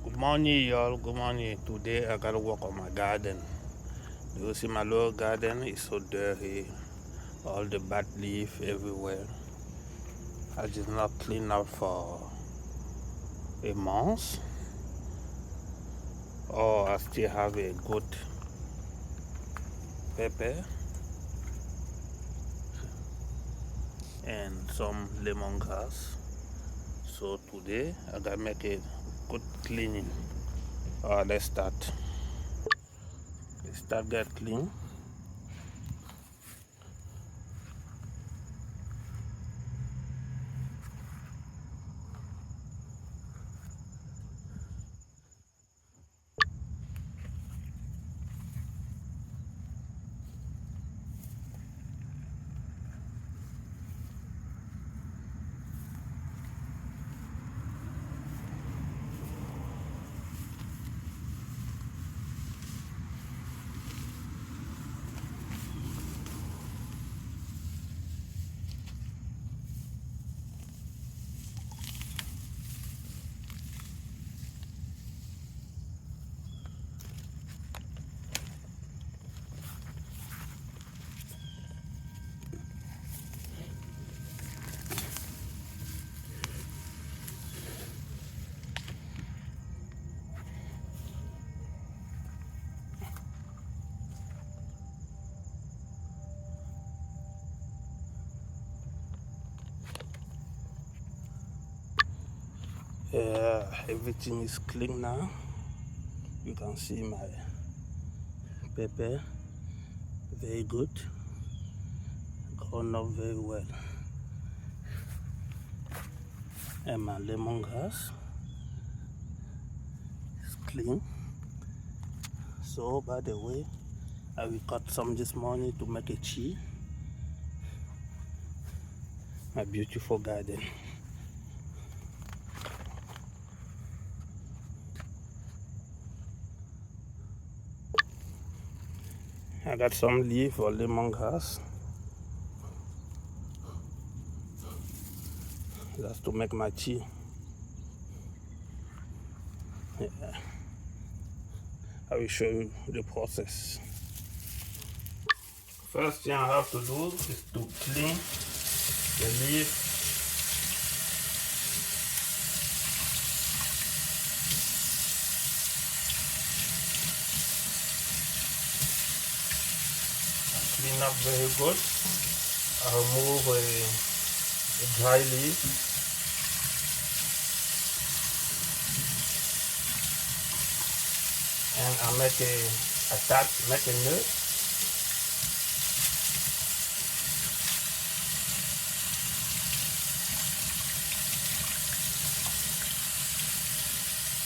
Good morning, y'all. Good morning. Today I gotta work on my garden. You see my little garden is so dirty, all the bad leaf everywhere. I did not clean up for a month. Oh, I still have a good pepper and some lemongrass. So today I gotta make a good cleaning. Let's start. Let's start get clean. Everything is clean now. You can see my pepper, very good, grown up very well, and my lemongrass is clean. So by the way, I will cut some this morning to make a tea. My beautiful garden. I got some leaf or lemongrass. That's to make my tea. Yeah. I will show you the process. First thing I have to do is to clean the leaf. Clean up very good. I remove a dry leaf. And I make make a nut.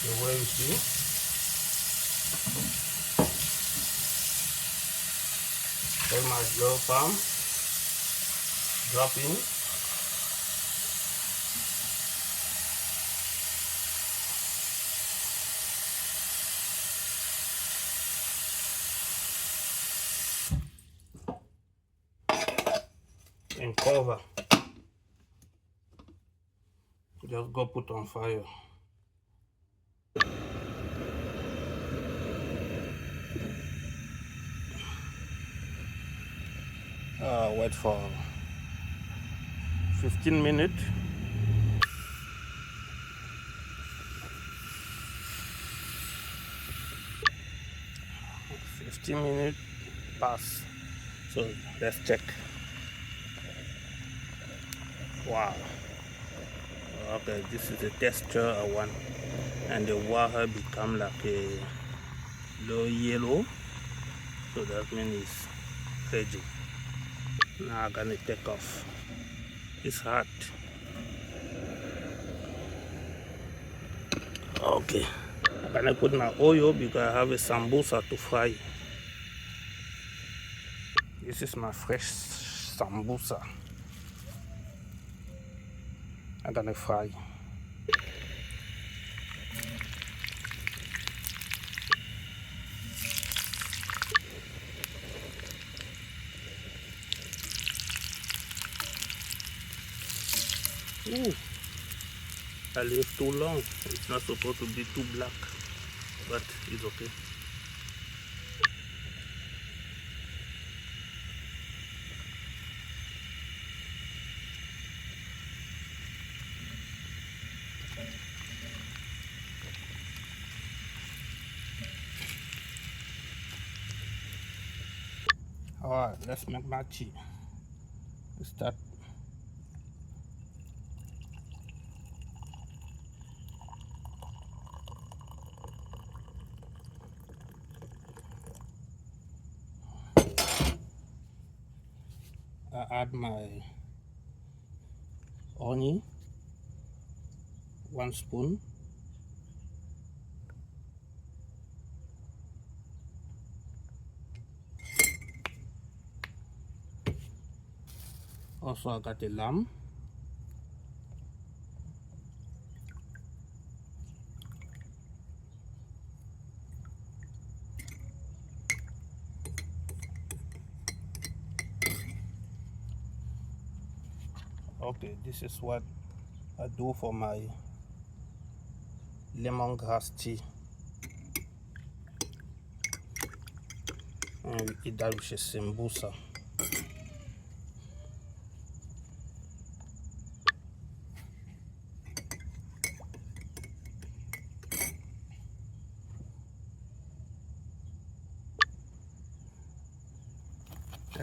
The way you see. Take my little palm, drop in. And cover. Just go put on fire. Wait for 15 minutes. 15 minutes pass. So let's check. Wow. Okay, this is the texture I want, and the water become like a low yellow, so that means it's ready. Now I'm gonna take off. It's hot. Okay, I'm gonna put my oil because I have a sambussa to fry. This is my fresh sambussa. I'm gonna fry. Ooh. I leave too long. It's not supposed to be too black, but it's okay. Alright, let's make my cheese. Start. I add my onion, 1 spoon. Also, I got the lamb. Okay, this is what I do for my lemongrass tea. And we eat that with a sambussa.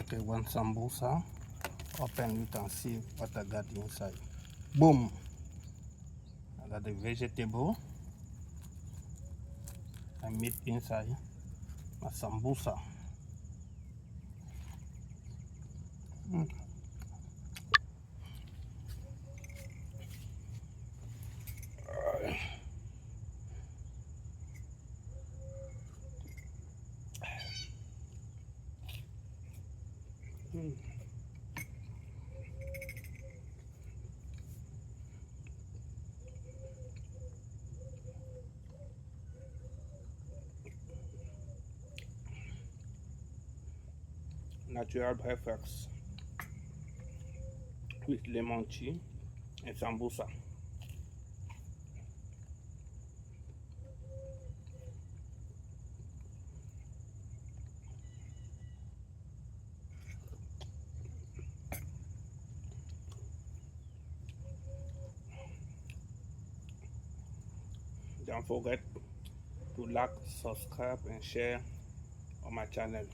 Take one sambussa, open, you can see what I got inside. Boom! I got the vegetable and meat inside my sambussa. Natural breakfast with lemon tea and sambussa. Don't forget to like, subscribe and share on my channel.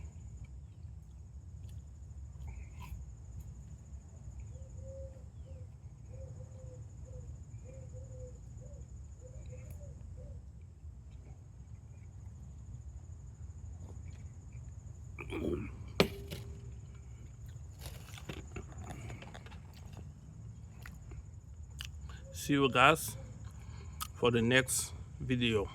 See you guys for the next video.